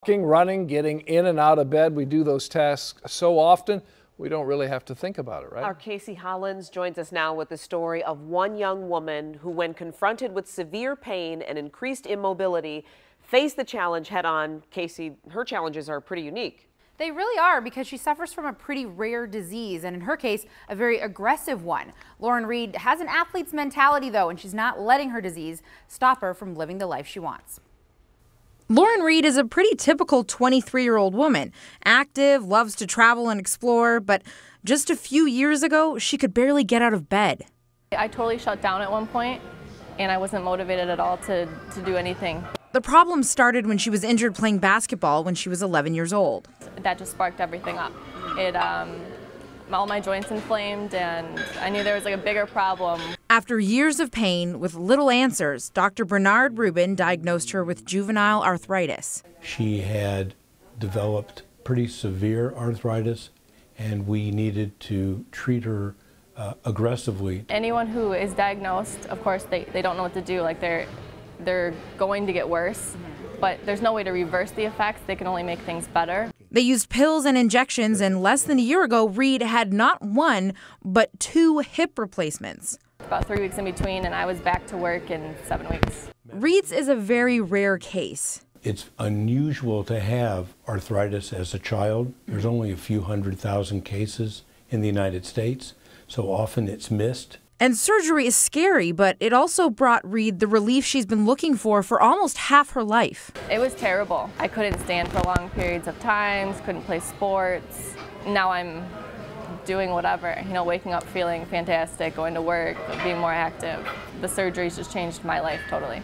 Running, getting in and out of bed. We do those tasks so often, we don't really have to think about it, right? Our Casey Hollins joins us now with the story of one young woman who, when confronted with severe pain and increased immobility, faced the challenge head on. Casey, her challenges are pretty unique. They really are, because she suffers from a pretty rare disease, and in her case, a very aggressive one. Lauren Reed has an athlete's mentality, though, and she's not letting her disease stop her from living the life she wants. Lauren Reed is a pretty typical 23-year-old woman, active, loves to travel and explore, but just a few years ago, she could barely get out of bed. I totally shut down at one point, and I wasn't motivated at all to do anything. The problem started when she was injured playing basketball when she was 11 years old. That just sparked everything up. All my joints inflamed, and I knew there was like a bigger problem. After years of pain with little answers, Dr. Bernard Rubin diagnosed her with juvenile arthritis. She had developed pretty severe arthritis, and we needed to treat her aggressively. Anyone who is diagnosed, of course, they don't know what to do. Like they're going to get worse, but there's no way to reverse the effects. They can only make things better. They used pills and injections, and less than a year ago, Reed had not one, but 2 hip replacements. About 3 weeks in between, and I was back to work in 7 weeks. Reed's is a very rare case. It's unusual to have arthritis as a child. There's only a few 100,000 cases in the United States, so often it's missed. And surgery is scary, but it also brought Reed the relief she's been looking for almost half her life. It was terrible. I couldn't stand for long periods of time, couldn't play sports. Now I'm doing whatever, waking up feeling fantastic, going to work, being more active. The surgery's just changed my life totally.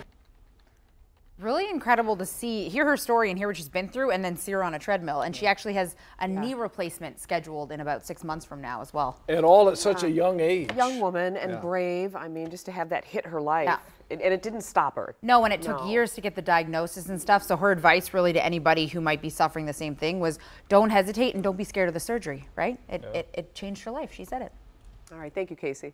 Really incredible to hear her story and hear what she's been through, and then see her on a treadmill. And she actually has a knee replacement scheduled in about 6 months from now as well. And all at such a young age. Young woman and brave. I mean, just to have that hit her life. Yeah. And it didn't stop her. No, and it took years to get the diagnosis and stuff. So her advice really to anybody who might be suffering the same thing was don't hesitate and don't be scared of the surgery, right? It changed her life. She said it. All right. Thank you, Casey.